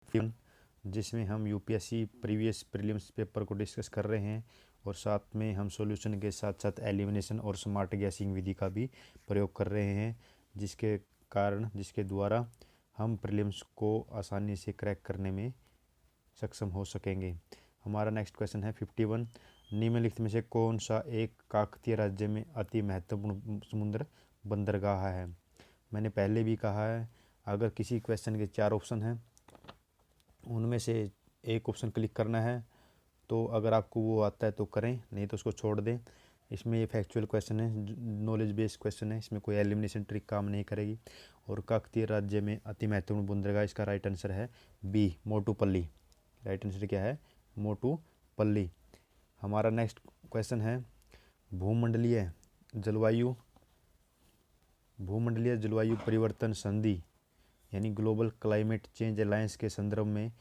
Film, जिसमें हम UPSC previous prelims paper को डिस्कस कर रहे हैं और साथ में हम सॉल्यूशन के साथ साथ एलिमिनेशन और स्मार्ट गैसिंग विधि का भी प्रयोग कर रहे हैं, जिसके द्वारा हम प्रीलिम्स को आसानी से क्रैक करने में सक्षम हो सकेंगे। हमारा नेक्स्ट क्वेश्चन है 51। निम्नलिखित में से कौन सा एक काकतीय राज्य में अति महत्वपूर्ण समुद्र बंदरगाह है? मैंने पहले भी कहा है, अगर किसी क्वेश्चन के 4 ऑप्शन हैं उनमें से एक ऑप्शन क्लिक करना है, तो अगर आपको वो आता है तो करें, नहीं तो उसको छोड़ दें। इसमें ये फैक्चुअल क्वेश्चन है, नॉलेज बेस्ड क्वेश्चन है, इसमें कोई एलिमिनेशन ट्रिक काम नहीं करेगी। और काकतीय राज्य में अति महत्वपूर्ण बंदरगाह, इसका राइट आंसर है बी, मोटूपल्ली। राइट आंसर क्या है? मोटूपल्ली। हमारा नेक्स्ट क्वेश्चन है भूमंडलीय जलवायु परिवर्तन संधि यानी ग्लोबल क्लाइमेट चेंज अलायंस के संदर्भ में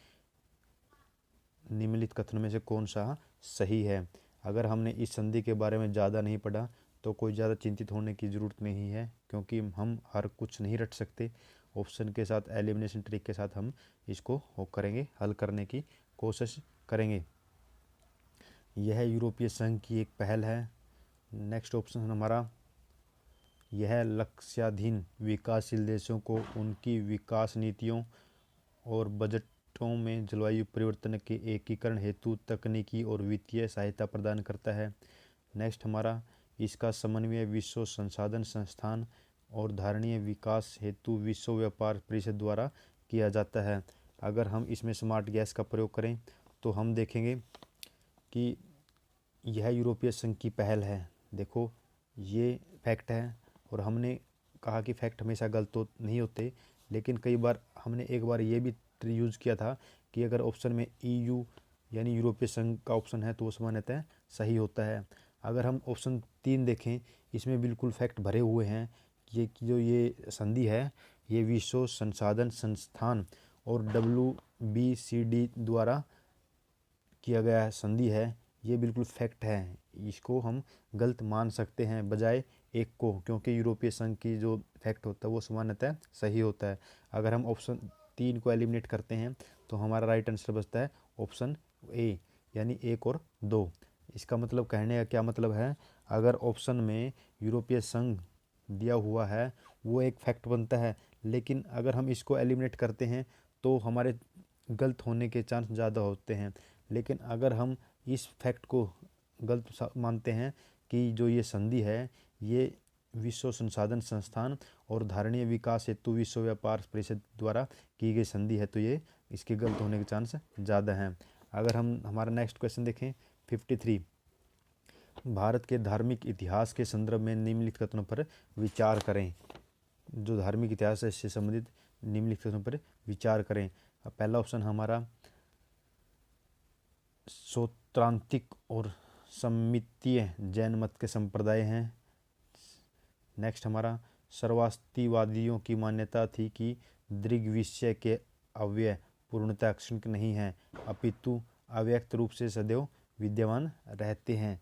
निम्नलिखित कथनों में से कौन सा सही है? अगर हमने इस संधि के बारे में ज़्यादा नहीं पढ़ा तो कोई ज़्यादा चिंतित होने की ज़रूरत नहीं है, क्योंकि हम हर कुछ नहीं रट सकते। ऑप्शन के साथ एलिमिनेशन ट्रिक के साथ हम इसको हल करने की कोशिश करेंगे। यह यूरोपीय संघ की एक पहल है। नेक्स्ट ऑप्शन हमारा, यह लक्ष्याधीन विकासशील देशों को उनकी विकास नीतियों और बजटों में जलवायु परिवर्तन के एकीकरण हेतु तकनीकी और वित्तीय सहायता प्रदान करता है। नेक्स्ट हमारा, इसका समन्वय विश्व संसाधन संस्थान और धारणीय विकास हेतु विश्व व्यापार परिषद द्वारा किया जाता है। अगर हम इसमें स्मार्ट गैस का प्रयोग करें तो हम देखेंगे कि यह यूरोपीय संघ की पहल है। देखो, ये फैक्ट है, और हमने कहा कि फैक्ट हमेशा गलत तो नहीं होते, लेकिन कई बार हमने एक बार ये भी यूज़ किया था कि अगर ऑप्शन में ईयू यानी यूरोपीय संघ का ऑप्शन है तो वो सामान्यतः सही होता है। अगर हम ऑप्शन 3 देखें, इसमें बिल्कुल फैक्ट भरे हुए हैं। ये जो ये संधि है, ये विश्व संसाधन संस्थान और WBCD द्वारा किया गया संधि है। ये बिल्कुल फैक्ट है, इसको हम गलत मान सकते हैं बजाय एक को, क्योंकि यूरोपीय संघ की जो फैक्ट होता है वो सामान्यतः सही होता है। अगर हम ऑप्शन 3 को एलिमिनेट करते हैं तो हमारा राइट आंसर बचता है ऑप्शन ए, यानी 1 और 2। इसका मतलब, कहने का क्या मतलब है, अगर ऑप्शन में यूरोपीय संघ दिया हुआ है वो एक फैक्ट बनता है, लेकिन अगर हम इसको एलिमिनेट करते हैं तो हमारे गलत होने के चांस ज़्यादा होते हैं। लेकिन अगर हम इस फैक्ट को गलत मानते हैं कि जो ये संधि है ये विश्व संसाधन संस्थान और धारणीय विकास हेतु विश्व व्यापार परिषद द्वारा की गई संधि है, तो ये इसके गलत होने के चांस ज़्यादा हैं। अगर हम हमारा नेक्स्ट क्वेश्चन देखें 53, भारत के धार्मिक इतिहास के संदर्भ में निम्नलिखित कथनों पर विचार करें। जो धार्मिक इतिहास है इससे संबंधित निम्नलिखित कथनों पर विचार करें। पहला ऑप्शन हमारा सौत्रांतिक और सम्मितीय जैन मत के संप्रदाय हैं। नेक्स्ट हमारा, सर्वास्तिवादियों की मान्यता थी कि दृग्विषय के अव्यय पूर्णतः क्षणिक नहीं हैं, अपितु अव्यक्त रूप से सदैव विद्यमान रहते हैं।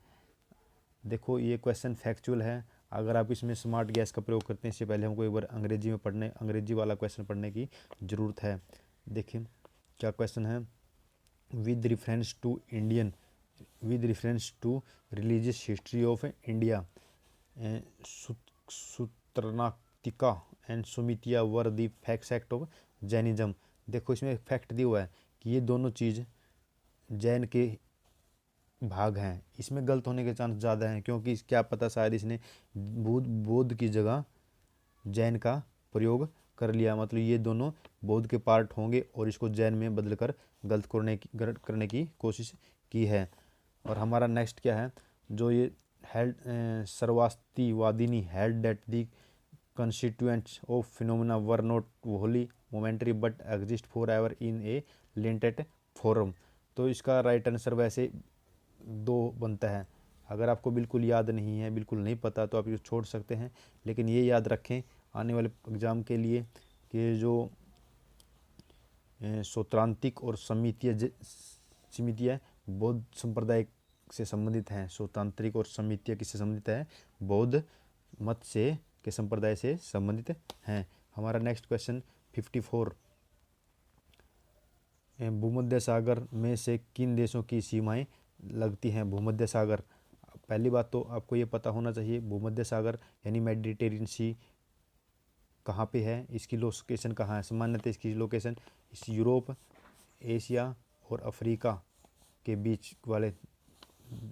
देखो, ये क्वेश्चन फैक्चुअल है। अगर आप इसमें स्मार्ट गैस का प्रयोग करते हैं, इससे पहले हमको एक बार अंग्रेजी वाला क्वेश्चन पढ़ने की ज़रूरत है। देखिए क्या क्वेश्चन है, with reference to religious history of India, Sutrantika and Sumitya were the facts of Jainism। देखो, इसमें फैक्ट दिया हुआ है कि ये दोनों चीज़ जैन के भाग हैं। इसमें गलत होने के चांस ज़्यादा हैं, क्योंकि क्या पता शायद इसने बौद्ध की जगह जैन का प्रयोग कर लिया, मतलब ये दोनों बौद्ध के पार्ट होंगे और इसको जैन में बदलकर गलत करने की कोशिश की है। और हमारा नेक्स्ट क्या है, जो ये Sarvastivadini held that the constituents of phenomena were not wholly momentary but exist forever in a latent form। तो इसका राइट आंसर वैसे 2 बनता है। अगर आपको बिल्कुल याद नहीं है, बिल्कुल नहीं पता, तो आप ये छोड़ सकते हैं, लेकिन ये याद रखें आने वाले एग्ज़ाम के लिए कि जो सौत्रांतिक और समितीय बौद्ध संप्रदाय से संबंधित हैं। सौत्रांतिक और समितीय किससे संबंधित है? बौद्ध मत से के संप्रदाय से संबंधित हैं। हमारा नेक्स्ट क्वेश्चन 54, भूमध्य सागर में से किन देशों की सीमाएं लगती हैं? भूमध्य सागर, पहली बात तो आपको ये पता होना चाहिए भूमध्य सागर यानी मेडिटेरियन सी कहाँ पे है, इसकी लोकेशन कहाँ है। सामान्यतः इसकी लोकेशन इस यूरोप, एशिया और अफ्रीका के बीच वाले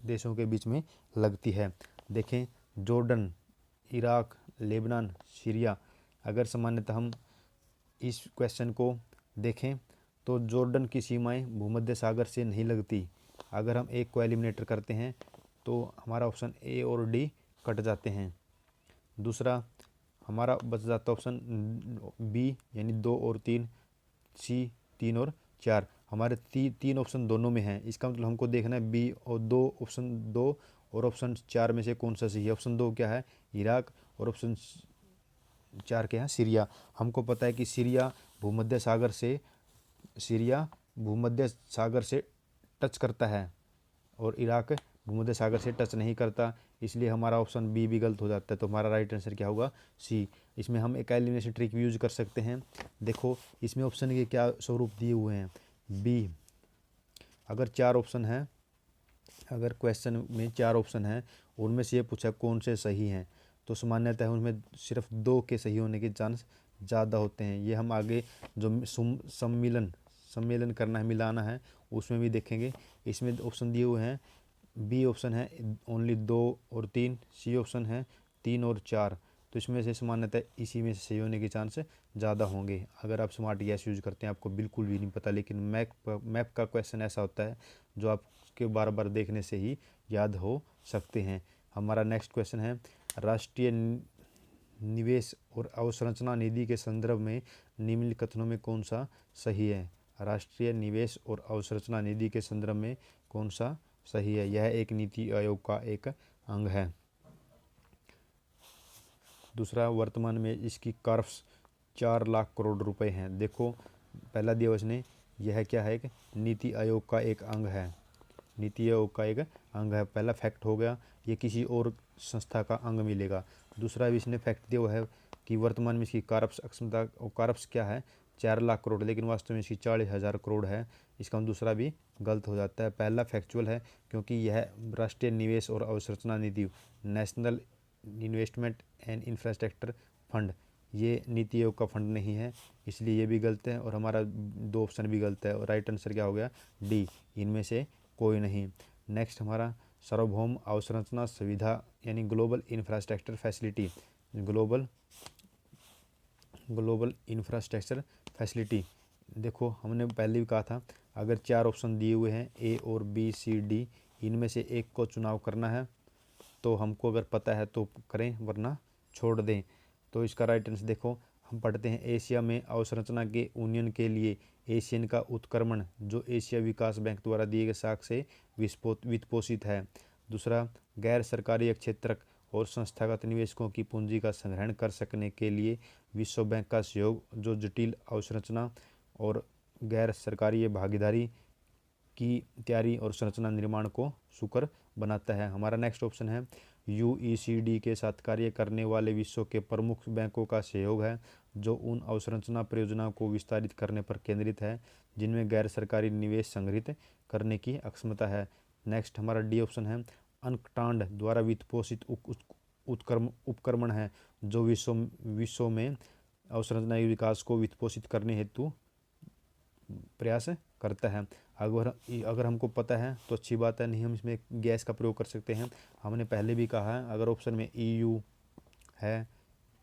देशों के बीच में लगती है। देखें, जॉर्डन, इराक, लेबनान, सीरिया। अगर सामान्यतः हम इस क्वेश्चन को देखें तो जॉर्डन की सीमाएं भूमध्य सागर से नहीं लगती। अगर हम एक को एलिमिनेटर करते हैं तो हमारा ऑप्शन ए और डी कट जाते हैं। दूसरा हमारा बच जाता ऑप्शन बी यानी 2 और 3, सी 3 और 4। हमारे तीन ऑप्शन दोनों में हैं, इसका मतलब हमको देखना है बी और 2, ऑप्शन 2 और ऑप्शन 4 में से कौन सा सही है। ऑप्शन 2 क्या है? इराक, और ऑप्शन 4 क्या है? सीरिया। हमको पता है कि सीरिया भूमध्य सागर से टच करता है और इराक भूमध्य सागर से टच नहीं करता, इसलिए हमारा ऑप्शन बी भी गलत हो जाता है। तो हमारा राइट आंसर क्या होगा? सी। इसमें हम एक एलिमिनेशन ट्रिक भी यूज कर सकते हैं। देखो इसमें ऑप्शन के क्या स्वरूप दिए हुए हैं। बी, अगर 4 ऑप्शन है, अगर क्वेश्चन में 4 ऑप्शन हैं, उनमें से ये पूछा कौन से सही हैं, तो सामान्यतः उनमें सिर्फ 2 के सही होने के चांस ज़्यादा होते हैं। ये हम आगे जो सम्मेलन करना है, मिलाना है, उसमें भी देखेंगे। इसमें ऑप्शन दिए हुए हैं, बी ऑप्शन है ओनली 2 और 3, सी ऑप्शन है 3 और 4। तो इसमें से सामान्यतः इसी में से सही होने के चांस ज़्यादा होंगे। अगर आप स्मार्ट गैस यूज करते हैं, आपको बिल्कुल भी नहीं पता, लेकिन मैप का क्वेश्चन ऐसा होता है जो आपके बार बार देखने से ही याद हो सकते हैं। हमारा नेक्स्ट क्वेश्चन है, राष्ट्रीय निवेश और अवसंरचना निधि के संदर्भ में निम्नलिखित कथनों में कौन सा सही है? राष्ट्रीय निवेश और अवसंरचना निधि के संदर्भ में कौन सा सही है? यह एक नीति आयोग का एक अंग है। दूसरा, वर्तमान में इसकी कर्व्स 4 लाख करोड़ रुपए हैं। देखो पहला दिया उसने, यह क्या है? एक नीति आयोग का एक अंग है। नीति आयोग का एक अंग है, पहला फैक्ट हो गया। ये किसी और संस्था का अंग मिलेगा। दूसरा भी इसने फैक्ट दिया हुआ है कि वर्तमान में इसकी कार्प्स अक्षमता, और कार्प्स क्या है? 4 लाख करोड़, लेकिन वास्तव में इसकी 40,000 करोड़ है। इसका दूसरा भी गलत हो जाता है। पहला फैक्चुअल है क्योंकि यह राष्ट्रीय निवेश और अवसंरचना निधि, national investment and infrastructure fund, ये नीति आयोग का फंड नहीं है, इसलिए ये भी गलत है। और हमारा 2 ऑप्शन भी गलत है, और राइट आंसर क्या हो गया? डी, इनमें से कोई नहीं। नेक्स्ट हमारा, सार्वभौम अवसंरचना सुविधा यानी global infrastructure facility, global infrastructure facility. देखो हमने पहले भी कहा था, अगर 4 ऑप्शन दिए हुए हैं ए और बी सी डी, इनमें से एक को चुनाव करना है, तो हमको अगर पता है तो करें, वरना छोड़ दें। तो इसका राइट आंसर देखो, हम पढ़ते हैं, एशिया में अवसंरचना के उन्नयन के लिए एशियन का उत्क्रमण, जो एशिया विकास बैंक द्वारा दिए गए साख से वित्तपोषित है। दूसरा, गैर सरकारी क्षेत्रक और संस्थागत निवेशकों की पूंजी का संग्रहण कर सकने के लिए विश्व बैंक का सहयोग, जो जटिल अवसंरचना और गैर सरकारी भागीदारी की तैयारी और संरचना निर्माण को सुकर बनाता है। हमारा नेक्स्ट ऑप्शन है, यूईसीडी के साथ कार्य करने वाले विश्व के प्रमुख बैंकों का सहयोग है, जो उन अवसंरचना परियोजनाओं को विस्तारित करने पर केंद्रित है जिनमें गैर सरकारी निवेश संग्रहित करने की अक्षमता है। नेक्स्ट हमारा डी ऑप्शन है, अनकटांड द्वारा वित्त पोषित उपक्रमण है, जो विश्व में अवसंरचना विकास को वित्त पोषित करने हेतु प्रयास करता है। अगर हमको पता है तो अच्छी बात है, नहीं हम इसमें गैस का प्रयोग कर सकते हैं। हमने पहले भी कहा है, अगर ऑप्शन में ईयू है,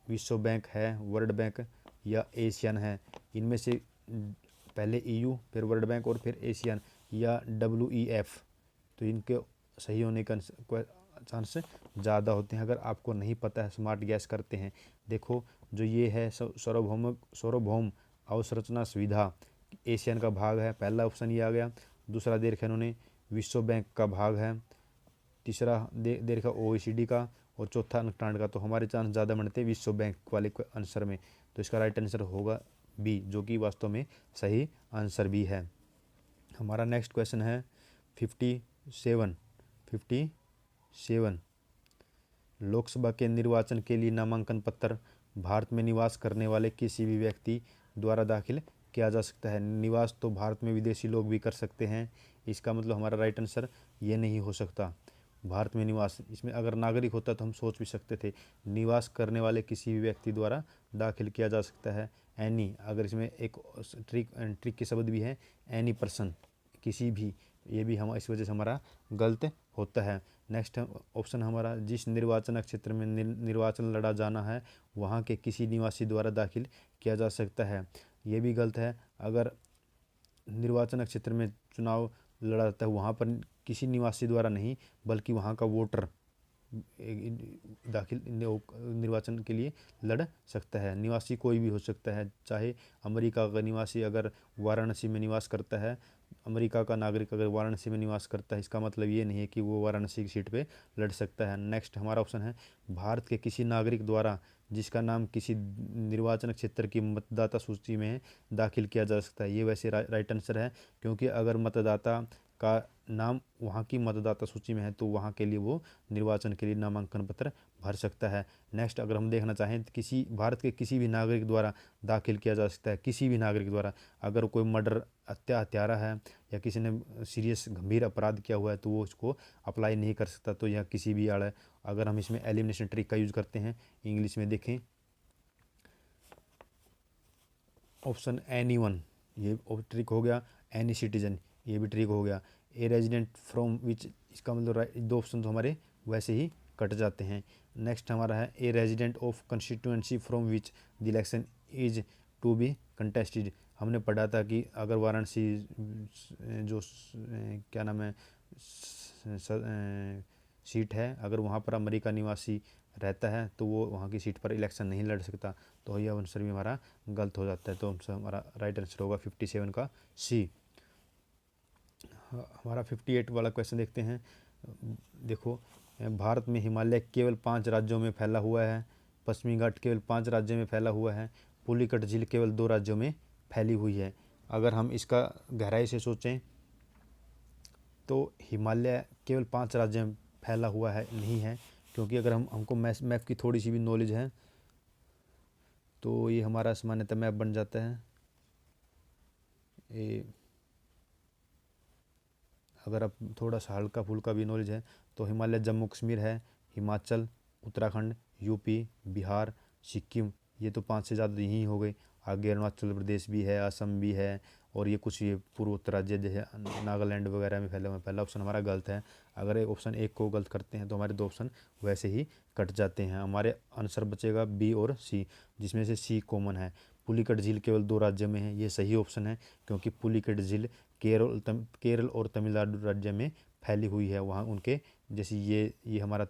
विश्व बैंक है, वर्ल्ड बैंक या एशियन है, इनमें से पहले ईयू, फिर वर्ल्ड बैंक और फिर एशियन या WEF, तो इनके सही होने का चांस ज़्यादा होते हैं। अगर आपको नहीं पता है, स्मार्ट गैस करते हैं। देखो जो ये है सार्वभौम अवसंरचना सुविधा एशियन का भाग है, पहला ऑप्शन ये आ गया। दूसरा दे रखा इन्होंने विश्व बैंक का भाग है, तीसरा दे रखा OECD का, और चौथा अनकटांड का। तो हमारे चांस ज़्यादा बनते हैं विश्व बैंक वाले आंसर में। तो इसका राइट आंसर होगा बी, जो कि वास्तव में सही आंसर भी है। हमारा नेक्स्ट क्वेश्चन है 57। लोकसभा के निर्वाचन के लिए नामांकन पत्र भारत में निवास करने वाले किसी भी व्यक्ति द्वारा दाखिल किया जा सकता है। निवास तो भारत में विदेशी लोग भी कर सकते हैं, इसका मतलब हमारा राइट आंसर ये नहीं हो सकता। भारत में निवास, इसमें अगर नागरिक होता तो हम सोच भी सकते थे। निवास करने वाले किसी भी व्यक्ति द्वारा दाखिल किया जा सकता है। एनी, अगर इसमें एक ट्रिक के शब्द भी है, एनी पर्सन, किसी भी, ये भी हम इस वजह से हमारा गलत होता है। नेक्स्ट ऑप्शन हमारा, जिस निर्वाचन क्षेत्र में निर्वाचन लड़ा जाना है वहाँ के किसी निवासी द्वारा दाखिल किया जा सकता है, ये भी गलत है। अगर निर्वाचन क्षेत्र में चुनाव लड़ा जाता है वहाँ पर किसी निवासी द्वारा नहीं बल्कि वहाँ का वोटर दाखिल निर्वाचन के लिए लड़ सकता है। निवासी कोई भी हो सकता है, चाहे अमेरिका का निवासी अगर वाराणसी में निवास करता है, अमेरिका का नागरिक अगर वाराणसी में निवास करता है, इसका मतलब ये नहीं है कि वो वाराणसी की सीट पे लड़ सकता है। नेक्स्ट हमारा ऑप्शन है, भारत के किसी नागरिक द्वारा जिसका नाम किसी निर्वाचन क्षेत्र की मतदाता सूची में दाखिल किया जा सकता है, ये वैसे राइट आंसर है, क्योंकि अगर मतदाता का नाम वहाँ की मतदाता सूची में है तो वहाँ के लिए वो निर्वाचन के लिए नामांकन पत्र भर सकता है। नेक्स्ट अगर हम देखना चाहें तो किसी भारत के किसी भी नागरिक द्वारा दाखिल किया जा सकता है, किसी भी नागरिक द्वारा। अगर कोई मर्डर, हत्यारा है या किसी ने सीरियस गंभीर अपराध किया हुआ है तो वो उसको अप्लाई नहीं कर सकता। तो यह किसी भी आड़ है। अगर हम इसमें एलिमिनेशन ट्रिक का यूज़ करते हैं, इंग्लिश में देखें ऑप्शन एनी वन, ये ट्रिक हो गया। एनी सिटीजन, ये भी ट्रिक हो गया। ए रेजिडेंट फ्रॉम विच, इसका मतलब दो ऑप्शन तो हमारे वैसे ही कट जाते हैं। नेक्स्ट हमारा है, a resident of constituency from which the election is to be contested. हमने पढ़ा था कि अगर वाराणसी जो क्या नाम है सीट है, अगर वहाँ पर अमेरिका निवासी रहता है तो वो वहाँ की सीट पर इलेक्शन नहीं लड़ सकता। तो यह आंसर भी हमारा गलत हो जाता है। तो हमसे हमारा राइट आंसर होगा 57 का सी। हमारा 58 वाला क्वेश्चन देखते हैं। देखो, भारत में हिमालय केवल 5 राज्यों में फैला हुआ है, पश्चिमी घाट केवल 5 राज्यों में फैला हुआ है, पुलिकट झील केवल 2 राज्यों में फैली हुई है। अगर हम इसका गहराई से सोचें तो हिमालय केवल 5 राज्यों में फैला हुआ है नहीं है, क्योंकि अगर हमको मैप की थोड़ी सी भी नॉलेज है तो ये हमारा सामान्यतः मैप बन जाता है। ये अगर आप थोड़ा सा हल्का फुल्का भी नॉलेज है तो हिमालय जम्मू कश्मीर है, हिमाचल, उत्तराखंड, यूपी, बिहार, सिक्किम, ये तो 5 से ज़्यादा यहीं हो गए। आगे अरुणाचल प्रदेश भी है, असम भी है, और ये कुछ ये पूर्वोत्तर राज्य जैसे नागालैंड वगैरह में फैले हुए हैं। पहला ऑप्शन हमारा गलत है। अगर एक ऑप्शन एक को गलत करते हैं तो हमारे 2 ऑप्शन वैसे ही कट जाते हैं। हमारे आंसर बचेगा बी और सी, जिसमें से सी कॉमन है। पुलिकट झील केवल 2 राज्यों में है, ये सही ऑप्शन है, क्योंकि पुलिकट झील केरल और तमिलनाडु राज्य में फैली हुई है। वहाँ उनके जैसे ये हमारा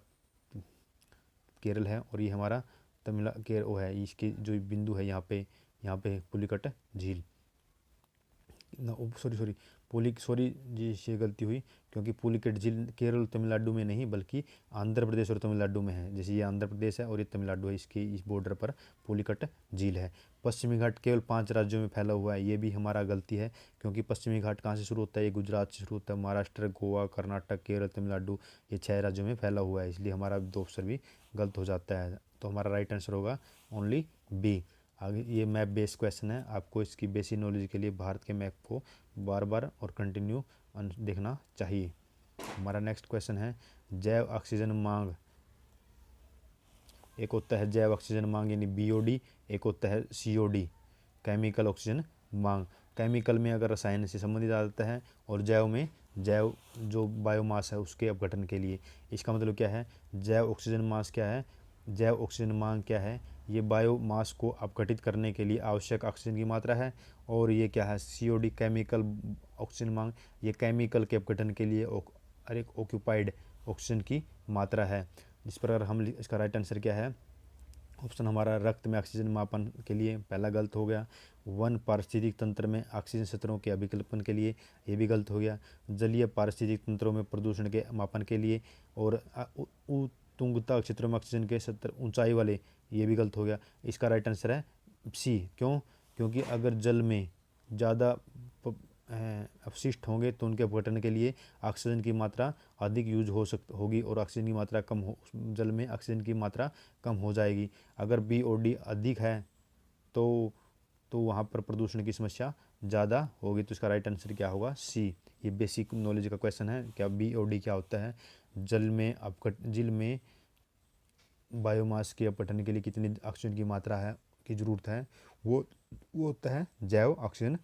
केरल है और ये हमारा तमिल वो है, इसके जो बिंदु है यहाँ पे पुलिकट झील, सॉरी जी, ये गलती हुई, क्योंकि पुलिकट झील केरल तमिलनाडु में नहीं बल्कि आंध्र प्रदेश और तमिलनाडु में है। जैसे ये आंध्र प्रदेश है और ये तमिलनाडु है, इसके इस बॉर्डर पर पुलिकट झील है। पश्चिमी घाट केवल 5 राज्यों में फैला हुआ है, ये भी हमारा गलती है, क्योंकि पश्चिमी घाट कहाँ से शुरू होता है? ये गुजरात से शुरू होता है, महाराष्ट्र, गोवा, कर्नाटक, केरल, तमिलनाडु, ये 6 राज्यों में फैला हुआ है, इसलिए हमारा 2 ऑप्शन भी गलत हो जाता है। तो हमारा राइट आंसर होगा ओनली बी। आगे ये मैप बेस्ड क्वेश्चन है, आपको इसकी बेसिक नॉलेज के लिए भारत के मैप को बार बार और कंटिन्यू देखना चाहिए। हमारा नेक्स्ट क्वेश्चन है, जैव ऑक्सीजन मांग। एक होता है जैव ऑक्सीजन मांग यानी बीओडी, एक होता है सीओडी, केमिकल ऑक्सीजन मांग। केमिकल में अगर रसायन से संबंधित आ जाता है, और जैव में जैव जो बायोमास है उसके अपघटन के लिए। इसका मतलब क्या है? जैव ऑक्सीजन मास क्या है? जैव ऑक्सीजन मांग क्या है? ये बायोमास को अपघटित करने के लिए आवश्यक ऑक्सीजन की मात्रा है। और ये क्या है? सीओडी, केमिकल ऑक्सीजन मांग, ये केमिकल के अपघटन के लिए ऑक्यूपाइड ऑक्सीजन की मात्रा है। जिस प्रकार हम इसका राइट आंसर क्या है? ऑप्शन हमारा रक्त में ऑक्सीजन मापन के लिए, पहला गलत हो गया। वन पारिस्थितिक तंत्र में ऑक्सीजन स्रोतों के अभिकल्पन के लिए, ये भी गलत हो गया। जलीय पारिस्थितिक तंत्रों में प्रदूषण के मापन के लिए, और तुंगता क्षेत्रों में ऑक्सीजन के स्तर ऊंचाई वाले, ये भी गलत हो गया। इसका राइट आंसर है सी। क्यों? क्योंकि अगर जल में ज़्यादा अपशिष्ट होंगे तो उनके अपघटन के लिए ऑक्सीजन की मात्रा अधिक यूज होगी, और ऑक्सीजन की मात्रा कम हो, जल में ऑक्सीजन की मात्रा कम हो जाएगी। अगर बीओडी अधिक है तो तो वहाँ पर प्रदूषण की समस्या ज़्यादा होगी। तो इसका राइट आंसर क्या होगा? सी। ये बेसिक नॉलेज का क्वेश्चन है। क्या BOD क्या होता है? जल में बायोमास के अपघटन के लिए कितनी ऑक्सीजन की मात्रा है की ज़रूरत है? वो होता है जैव ऑक्सीजन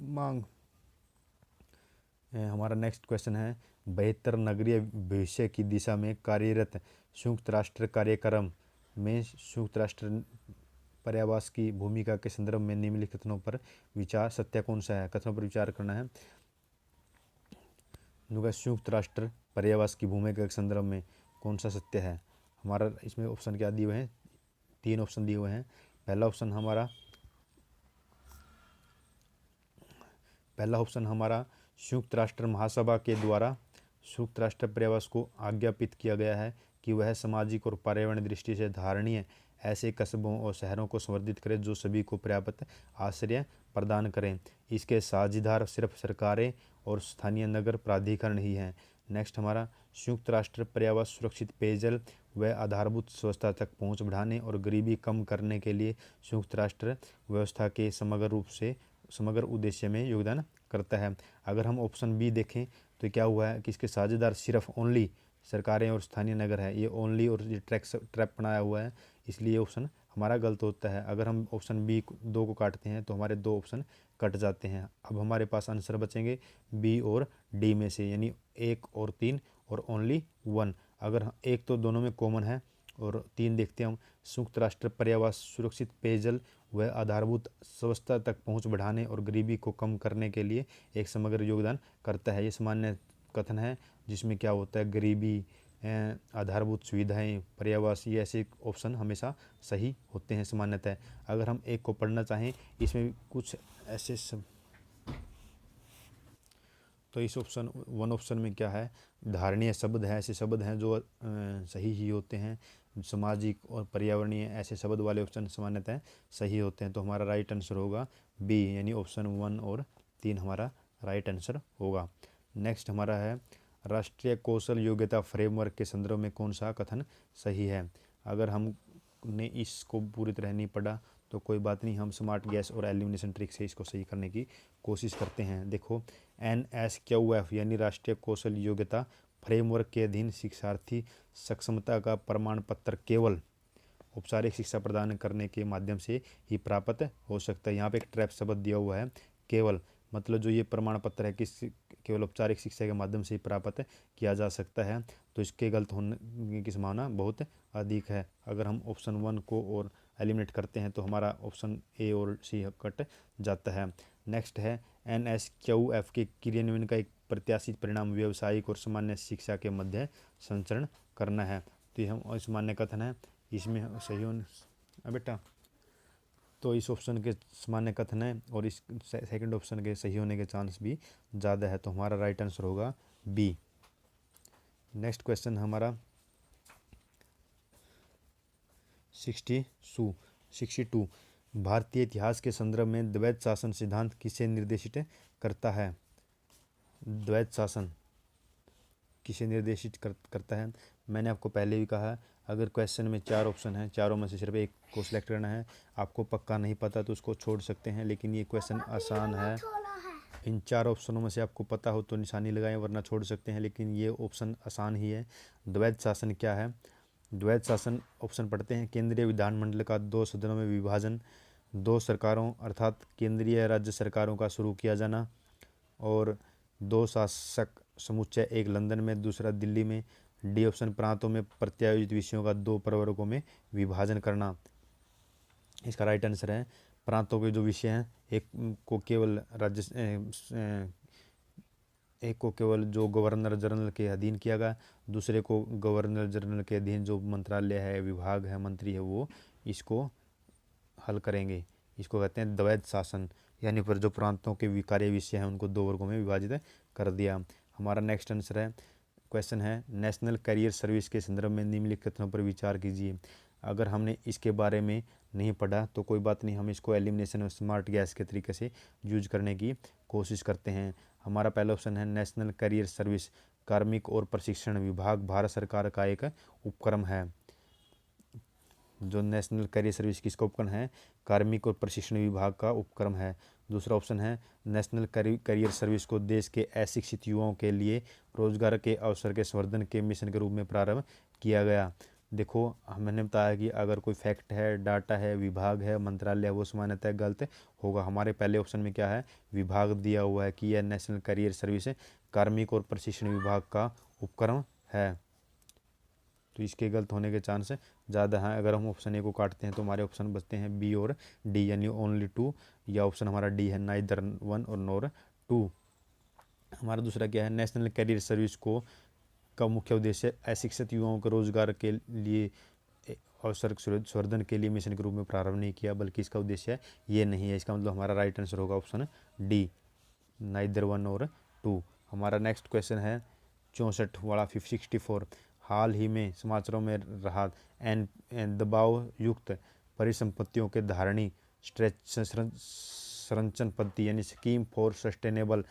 मांग। हमारा नेक्स्ट क्वेश्चन है, बेहतर नगरीय भविष्य की दिशा में कार्यरत संयुक्त राष्ट्र कार्यक्रम में संयुक्त राष्ट्र पर्यावास की भूमिका के संदर्भ में निम्नलिखित कथनों पर विचार सत्य कौन सा है? कथनों पर विचार करना है। संयुक्त राष्ट्र पर्यावास की भूमिका के संदर्भ में कौन सा सत्य है? हमारा इसमें ऑप्शन क्या दिए हुए हैं? 3 ऑप्शन दिए हुए हैं। पहला ऑप्शन हमारा संयुक्त राष्ट्र महासभा के द्वारा संयुक्त राष्ट्र पर्यावरण को आज्ञापित किया गया है कि वह सामाजिक और पर्यावरण दृष्टि से धारणीय ऐसे कस्बों और शहरों को संवर्धित करे जो सभी को पर्याप्त आश्रय प्रदान करें। इसके साझीदार सिर्फ सरकारें और स्थानीय नगर प्राधिकरण ही हैं। नेक्स्ट हमारा संयुक्त राष्ट्र पर्यावरण सुरक्षित पेयजल व आधारभूत व्यवस्था तक पहुंच बढ़ाने और गरीबी कम करने के लिए संयुक्त राष्ट्र व्यवस्था के समग्र उद्देश्य में योगदान करता है। अगर हम ऑप्शन बी देखें तो क्या हुआ है कि इसके साझेदार सिर्फ ओनली सरकारें और स्थानीय नगर है। ये ओनली और ये ट्रैप बनाया हुआ है, इसलिए ऑप्शन हमारा गलत होता है। अगर हम ऑप्शन बी 2 को काटते हैं तो हमारे 2 ऑप्शन कट जाते हैं। अब हमारे पास आंसर बचेंगे बी और डी में से, यानी 1 और 3 और ओनली 1। अगर 1 तो दोनों में कॉमन है और 3 देखते हैं हम, संयुक्त राष्ट्र पर्यावरण सुरक्षित पेयजल व आधारभूत व्यवस्था तक पहुंच बढ़ाने और गरीबी को कम करने के लिए एक समग्र योगदान करता है। ये सामान्य कथन है जिसमें क्या होता है, गरीबी, आधारभूत सुविधाएं, पर्यावरण, ये ऐसे ऑप्शन हमेशा सही होते हैं सामान्यतः। अगर हम एक को पढ़ना चाहें, इसमें कुछ ऐसे तो इस ऑप्शन में क्या है, धारणीय शब्द है, ऐसे शब्द हैं जो सही ही होते हैं। सामाजिक और पर्यावरणीय ऐसे शब्द वाले ऑप्शन सामान्यतः सही होते हैं। तो हमारा राइट आंसर होगा बी, यानी ऑप्शन 1 और 3 हमारा राइट आंसर होगा। नेक्स्ट हमारा है, राष्ट्रीय कौशल योग्यता फ्रेमवर्क के संदर्भ में कौन सा कथन सही है? अगर हमने इसको पूरी तरह नहीं पढ़ा तो कोई बात नहीं, हम स्मार्ट गैस और एलिमिनेशन ट्रिक से इसको सही करने की कोशिश करते हैं। देखो, NSQF यानी राष्ट्रीय कौशल योग्यता फ्रेमवर्क के अधीन शिक्षार्थी सक्षमता का प्रमाण पत्र केवल औपचारिक शिक्षा प्रदान करने के माध्यम से ही प्राप्त हो सकता है। यहाँ पे एक ट्रैप शब्द दिया हुआ है, केवल, मतलब जो ये प्रमाण पत्र है किस केवल औपचारिक शिक्षा के माध्यम से ही प्राप्त किया जा सकता है, तो इसके गलत होने की संभावना बहुत अधिक है। अगर हम ऑप्शन 1 को और एलिमिनेट करते हैं तो हमारा ऑप्शन ए और सी कट जाता है। नेक्स्ट है, NSQF के क्रियान्वयन का एक प्रत्याशित परिणाम व्यावसायिक और सामान्य शिक्षा के मध्य संचरण करना है। तो ये हम सामान्य कथन है, इसमें सही होने बेटा, तो इस ऑप्शन के सामान्य कथन है और इस सेकंड ऑप्शन के सही होने के चांस भी ज़्यादा है। तो हमारा राइट आंसर होगा बी। नेक्स्ट क्वेश्चन हमारा 62। भारतीय इतिहास के संदर्भ में द्वैत शासन सिद्धांत किसे निर्देशित करता है? द्वैत शासन किसे निर्देशित करता है? मैंने आपको पहले भी कहा, अगर क्वेश्चन में 4 ऑप्शन हैं, चारों में से सिर्फ एक को सिलेक्ट करना है। आपको पक्का नहीं पता तो उसको छोड़ सकते हैं, लेकिन ये क्वेश्चन आसान है। इन 4 ऑप्शनों में से आपको पता हो तो निशानी लगाएं, वरना छोड़ सकते हैं, लेकिन ये ऑप्शन आसान ही है। द्वैत शासन क्या है? द्वैत शासन ऑप्शन पढ़ते हैं, केंद्रीय विधानमंडल का 2 सदनों में विभाजन, 2 सरकारों अर्थात केंद्रीय राज्य सरकारों का शुरू किया जाना, और 2 शासक समुच्चय, एक लंदन में दूसरा दिल्ली में। डी ऑप्शन, प्रांतों में प्रत्यायोजित विषयों का 2 प्रवर्गों में विभाजन करना। इसका राइट आंसर है, प्रांतों के जो विषय हैं, एक को केवल जो गवर्नर जनरल के अधीन किया गया, दूसरे को गवर्नर जनरल के अधीन जो मंत्रालय है, विभाग है, मंत्री है, वो इसको हल करेंगे। इसको कहते हैं द्वैत शासन, यानी पर जो प्रांतों के कार्य विषय हैं उनको 2 वर्गों में विभाजित कर दिया। हमारा नेक्स्ट आंसर है, क्वेश्चन है, नेशनल करियर सर्विस के संदर्भ में निम्नलिखित कथनों पर विचार कीजिए। अगर हमने इसके बारे में नहीं पढ़ा तो कोई बात नहीं, हम इसको एलिमिनेशन और स्मार्ट गैस के तरीके से यूज करने की कोशिश करते हैं। हमारा पहला ऑप्शन है, नेशनल करियर सर्विस कार्मिक और प्रशिक्षण विभाग भारत सरकार का एक उपक्रम है। जो नेशनल करियर सर्विस किसका उपक्रम है? कार्मिक और प्रशिक्षण विभाग का उपक्रम है। दूसरा ऑप्शन है नेशनल करियर सर्विस को देश के अशिक्षित युवाओं के लिए रोजगार के अवसर के संवर्धन के मिशन के रूप में प्रारंभ किया गया। देखो मैंने बताया कि अगर कोई फैक्ट है, डाटा है, विभाग है, मंत्रालय है, वो सामान्यतः गलत होगा। हमारे पहले ऑप्शन में क्या है? विभाग दिया हुआ है कि यह नेशनल करियर सर्विस कार्मिक और प्रशिक्षण विभाग का उपक्रम है, तो इसके गलत होने के चांस ज़्यादा हैं। अगर हम ऑप्शन ए को काटते हैं तो हमारे ऑप्शन बचते हैं बी और डी, यानी ओनली टू, या ऑप्शन हमारा डी है नाइदर वन और नॉर टू। हमारा दूसरा क्या है? नेशनल करियर सर्विस को का मुख्य उद्देश्य अशिक्षित युवाओं को रोजगार के लिए अवसर संवर्धन के लिए मिशन के रूप में प्रारंभ नहीं किया, बल्कि इसका उद्देश्य ये नहीं है। इसका मतलब हमारा राइट आंसर होगा ऑप्शन डी, नाइदर वन और टू। हमारा नेक्स्ट क्वेश्चन है 64 वाला 564। हाल ही में समाचारों में रहा दबाव युक्त परिसंपत्तियों के धारणी संरचन पद्धति यानी scheme for sustainable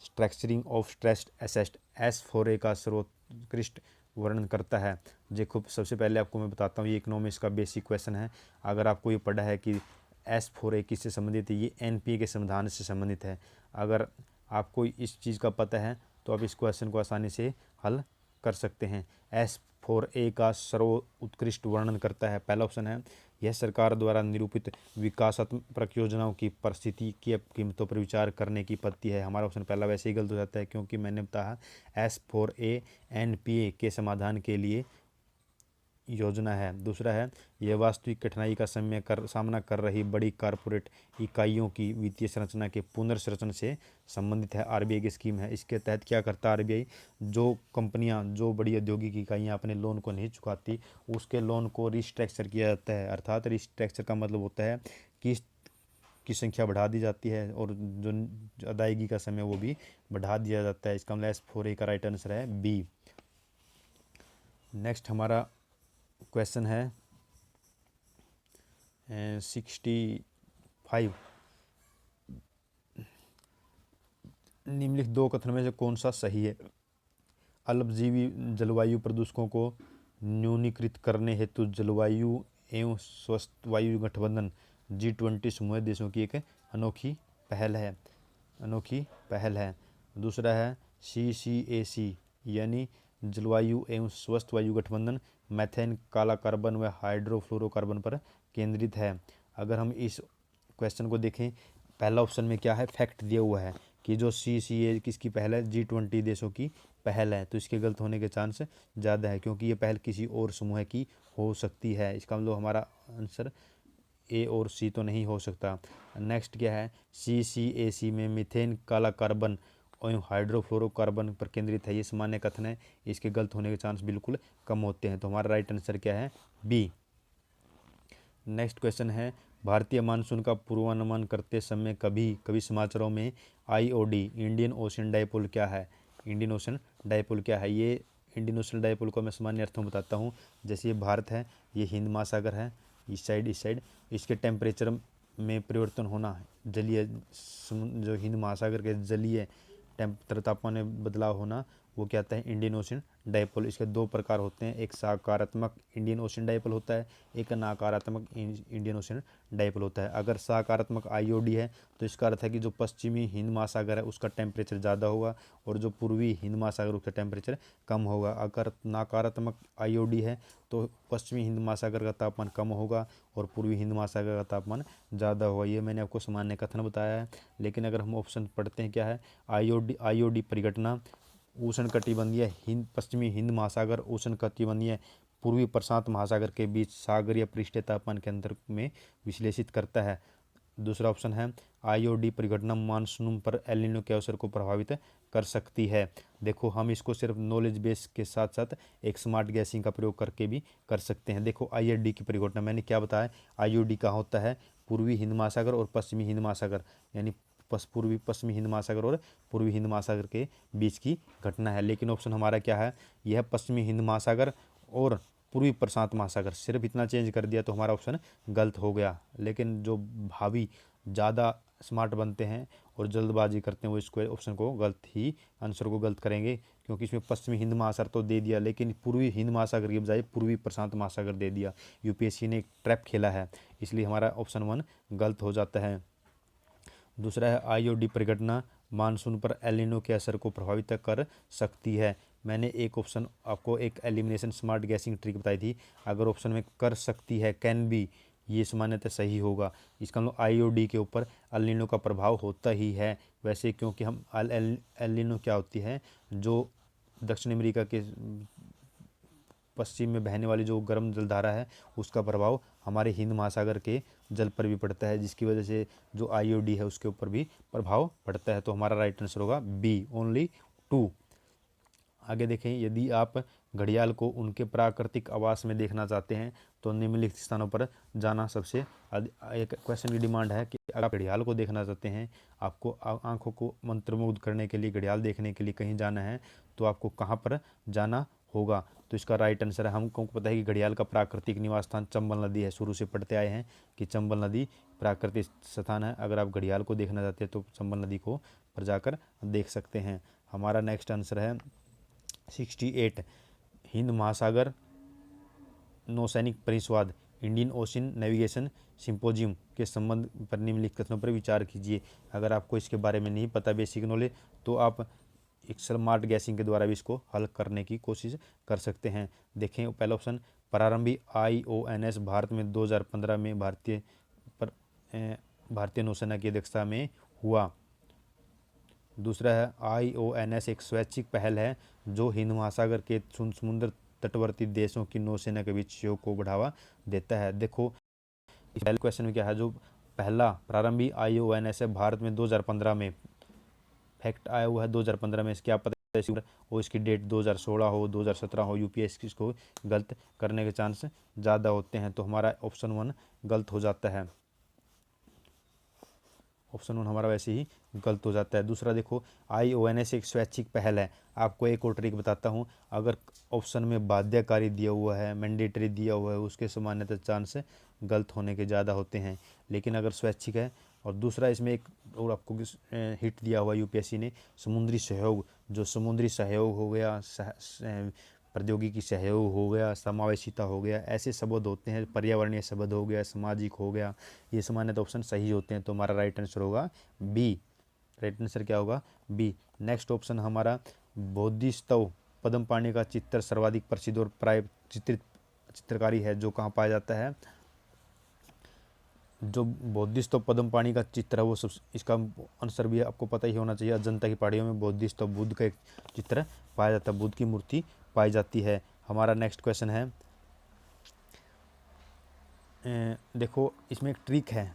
structuring of stressed asset S4A का सर्वोत्कृष्ट वर्णन करता है। देखो सबसे पहले आपको मैं बताता हूँ, ये इकोनॉमिक्स का बेसिक क्वेश्चन है। अगर आपको ये पढ़ा है कि S4A किससे संबंधित है, ये NPA के संविधान से संबंधित है। अगर आपको इस चीज़ का पता है तो आप इस क्वेश्चन को आसानी से हल कर सकते हैं। S4A का सर्वोत्कृष्ट वर्णन करता है। पहला ऑप्शन है यह सरकार द्वारा निरूपित विकासात्मक परियोजनाओं की परिस्थिति की कीमतों पर विचार करने की पद्धति है। हमारा ऑप्शन पहला वैसे ही गलत हो जाता है, क्योंकि मैंने बताया S4A NPA के समाधान के लिए योजना है। दूसरा है यह वास्तविक कठिनाई का सामना कर रही बड़ी कॉरपोरेट इकाइयों की वित्तीय संरचना के पुनर्संरचना से संबंधित है। RBI की स्कीम है। इसके तहत क्या करता है RBI? जो कंपनियां, जो बड़ी औद्योगिक इकाइयां अपने लोन को नहीं चुकाती, उसके लोन को रिस्ट्रक्चर किया जाता है। अर्थात रिस्ट्रक्चर का मतलब होता है कि की संख्या बढ़ा दी जाती है और जो अदायगी का समय वो भी बढ़ा दिया जाता है। इसका मतलब S4A का राइट आंसर है बी। नेक्स्ट हमारा क्वेश्चन है 65। निम्नलिखित दो कथन में से कौन सा सही है? अल्पजीवी जलवायु प्रदूषकों को न्यूनीकृत करने हेतु जलवायु एवं स्वस्थ वायु गठबंधन G20 समूह देशों की एक अनोखी पहल है। दूसरा है CCAC यानी जलवायु एवं स्वस्थ वायु गठबंधन मैथेन, काला कार्बन व हाइड्रोफ्लोरोकार्बन पर केंद्रित है। अगर हम इस क्वेश्चन को देखें, पहला ऑप्शन में क्या है? फैक्ट दिया हुआ है कि जो CCA किसकी पहल है? G20 देशों की पहल है, तो इसके गलत होने के चांस ज़्यादा है, क्योंकि ये पहल किसी और समूह की हो सकती है। इसका मतलब हमारा आंसर A और C तो नहीं हो सकता। नेक्स्ट क्या है? CCAC में मीथेन, काला कार्बन और हाइड्रोफ्लोरोकार्बन पर केंद्रित है। ये सामान्य कथन है, इसके गलत होने के चांस बिल्कुल कम होते हैं। तो हमारा राइट आंसर क्या है? बी। नेक्स्ट क्वेश्चन है भारतीय मानसून का पूर्वानुमान करते समय कभी कभी समाचारों में IOD इंडियन ओशन डाइपोल क्या है? इंडियन ओशन डाइपोल क्या है? ये इंडियन ओशन डाइपोल को मैं सामान्य अर्थों में बताता हूँ। जैसे ये भारत है, ये हिंद महासागर है, इस साइड इसके टेम्परेचर में परिवर्तन होना, जलीय जो हिंद महासागर के जलीय तापमान में बदलाव होना, वो क्या आता है? Indian ocean dipole. इसके दो प्रकार होते हैं, एक सकारात्मक इंडियन ओशन डाइपोल होता है, एक नकारात्मक इंडियन ओशन डाइपोल होता है। अगर सकारात्मक IOD है तो इसका अर्थ है कि जो पश्चिमी हिंद महासागर है उसका टेम्परेचर ज़्यादा होगा और जो पूर्वी हिंद महासागर उसका टेम्परेचर कम होगा। अगर नकारात्मक IOD है तो पश्चिमी हिंद महासागर का तापमान कम होगा और पूर्वी हिंद महासागर का तापमान ज़्यादा होगा। ये मैंने आपको सामान्य कथन बताया है। लेकिन अगर हम ऑप्शन पढ़ते हैं, क्या है? IOD परिघटना उष्णकटिबंधीय पश्चिमी हिंद महासागर, उष्णकटिबंधीय पूर्वी प्रशांत महासागर के बीच सागरीय पृष्ठीय तापमान के अंतर में विश्लेषित करता है। दूसरा ऑप्शन है IOD परिघटना मानसून पर एल नीनो के अवसर को प्रभावित कर सकती है। देखो हम इसको सिर्फ नॉलेज बेस के साथ साथ एक स्मार्ट गैसिंग का प्रयोग करके भी कर सकते हैं। देखो IOD की परिघटना मैंने क्या बताया? IOD का होता है पूर्वी हिंद महासागर और पश्चिमी हिंद महासागर, यानी पश्चिमी हिंद महासागर और पूर्वी हिंद महासागर के बीच की घटना है। लेकिन ऑप्शन हमारा क्या है? यह पश्चिमी हिंद महासागर और पूर्वी प्रशांत महासागर, सिर्फ इतना चेंज कर दिया तो हमारा ऑप्शन गलत हो गया। लेकिन जो भावी ज़्यादा स्मार्ट बनते हैं और जल्दबाजी करते हैं वो इसको ऑप्शन को गलत ही आंसर को गलत करेंगे, क्योंकि इसमें पश्चिमी हिंद महासागर तो दे दिया लेकिन पूर्वी हिंद महासागर की बजाय पूर्वी प्रशांत महासागर दे दिया। यूपीएससी ने एक ट्रैप खेला है, इसलिए हमारा ऑप्शन 1 गलत हो जाता है। दूसरा है आईओडी परिघटना मानसून पर एल नीनो के असर को प्रभावित कर सकती है। मैंने एक ऑप्शन आपको एक एलिमिनेशन स्मार्ट गैसिंग ट्रिक बताई थी, अगर ऑप्शन में कर सकती है कैन बी, ये सामान्यतः सही होगा। इसका मतलब आईओडी के ऊपर एल नीनो का प्रभाव होता ही है वैसे, क्योंकि हम एल नीनो क्या होती है, जो दक्षिण अमेरिका के पश्चिम में बहने वाली जो गर्म जलधारा है उसका प्रभाव हमारे हिंद महासागर के जल पर भी पड़ता है, जिसकी वजह से जो आईओडी है उसके ऊपर भी प्रभाव पड़ता है। तो हमारा राइट आंसर होगा बी, ओनली 2। आगे देखें, यदि आप घड़ियाल को उनके प्राकृतिक आवास में देखना चाहते हैं तो निम्नलिखित स्थानों पर जाना सबसे एक क्वेश्चन की डिमांड है कि अगर आप घड़ियाल को देखना चाहते हैं, आपको आंखों को मंत्रमुग्ध करने के लिए घड़ियाल देखने के लिए कहीं जाना है, तो आपको कहाँ पर जाना होगा? तो इसका राइट आंसर है, हमको पता है कि घड़ियाल का प्राकृतिक निवास स्थान चंबल नदी है, शुरू से पढ़ते आए हैं कि चंबल नदी प्राकृतिक स्थान है। अगर आप घड़ियाल को देखना चाहते हैं तो चंबल नदी को पर जाकर देख सकते हैं। हमारा नेक्स्ट आंसर है 68, हिंद महासागर नौसैनिक परिसंवाद इंडियन ओशन नेविगेशन सिंपोजियम के संबंध पर निम्नलिखित कथनों पर विचार कीजिए। अगर आपको इसके बारे में नहीं पता बेसिक नॉलेज, तो आप एक स्मार्ट गैसिंग के द्वारा भी इसको हल करने की कोशिश कर सकते हैं। देखें पहला ऑप्शन, प्रारंभिक IONS भारत में 2015 में भारतीय नौसेना की अध्यक्षता में हुआ। दूसरा है IONS एक स्वैच्छिक पहल है जो हिंद महासागर के समुद्र तटवर्ती देशों की नौसेना के बीच सहयोग को बढ़ावा देता है। देखो इस पहले क्वेश्चन में क्या है, जो पहला प्रारंभिक IONS है भारत में 2015 में, फैक्ट आया हुआ है 2015 में, क्या पता है और इसकी डेट 2016 हो 2017 हो, यूपीएससी इसको गलत करने के चांस ज़्यादा होते हैं। तो हमारा ऑप्शन 1 गलत हो जाता है, ऑप्शन 1 हमारा वैसे ही गलत हो जाता है। दूसरा देखो, IONS एक स्वैच्छिक पहल है। आपको एक और ट्रिक बताता हूँ, अगर ऑप्शन में बाध्यकारी दिया हुआ है, मैंडेटरी दिया हुआ है, उसके सामान्यतः चांस गलत होने के ज़्यादा होते हैं, लेकिन अगर स्वैच्छिक है। और दूसरा इसमें एक और आपको हिट दिया हुआ यूपीएससी ने, समुद्री सहयोग, जो समुद्री सहयोग हो गया, प्रौद्योगिकी सहयोग हो गया, समावेशिता हो गया, ऐसे शब्द होते हैं, पर्यावरणीय शब्द हो गया, सामाजिक हो गया, ये सामान्यतः ऑप्शन सही होते हैं। तो हमारा राइट आंसर होगा बी। राइट आंसर क्या होगा? बी। नेक्स्ट ऑप्शन हमारा, बोधिसत्व पद्मपाणि का चित्र सर्वाधिक प्रसिद्ध और प्राय चित्रित चित्रकारी है जो कहाँ पाया जाता है? जो बोधिसत्व पद्मपाणि का चित्र है वो सब, इसका आंसर भी आपको पता ही होना चाहिए। अजंता की पहाड़ियों में बोधिसत्व बुद्ध का एक चित्र पाया जाता है, बुद्ध की मूर्ति पाई जाती है। हमारा नेक्स्ट क्वेश्चन है, देखो इसमें एक ट्रिक है,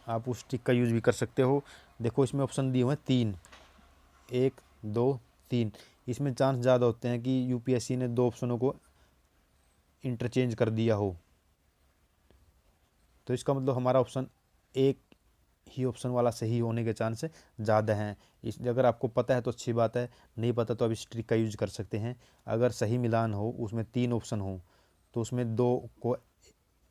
आप उस ट्रिक का यूज भी कर सकते हो। देखो इसमें ऑप्शन दिए हुए हैं 3, 1 2 3। इसमें चांस ज़्यादा होते हैं कि यूपीएससी ने 2 ऑप्शनों को इंटरचेंज कर दिया हो, तो इसका मतलब हमारा ऑप्शन एक ही ऑप्शन वाला सही होने के चांस ज़्यादा हैं। इस अगर आपको पता है तो अच्छी बात है, नहीं पता तो आप इस ट्रिक का यूज कर सकते हैं। अगर सही मिलान हो, उसमें 3 ऑप्शन हो, तो उसमें 2 को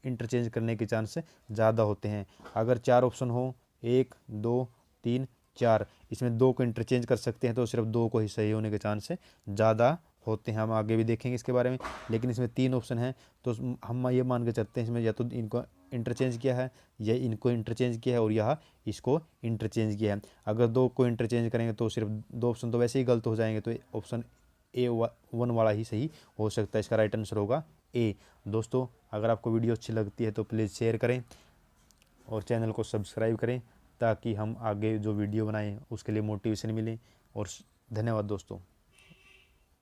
इंटरचेंज करने के चांस ज़्यादा होते हैं। अगर 4 ऑप्शन हो, 1 2 3 4, इसमें 2 को इंटरचेंज कर सकते हैं, तो सिर्फ 2 को ही सही होने के चांस ज़्यादा होते हैं। हम आगे भी देखेंगे इसके बारे में, लेकिन इसमें 3 ऑप्शन हैं, तो हम ये मान के चलते हैं इसमें या तो इनको इंटरचेंज किया है, या इनको इंटरचेंज किया है, और यह इसको इंटरचेंज किया है। अगर 2 को इंटरचेंज करेंगे तो सिर्फ 2 ऑप्शन तो वैसे ही गलत हो जाएंगे, तो ऑप्शन A1 वाला ही सही हो सकता है। इसका राइट आंसर होगा ए। दोस्तों अगर आपको वीडियो अच्छी लगती है तो प्लीज़ शेयर करें और चैनल को सब्सक्राइब करें, ताकि हम आगे जो वीडियो बनाएं उसके लिए मोटिवेशन मिले। और धन्यवाद दोस्तों।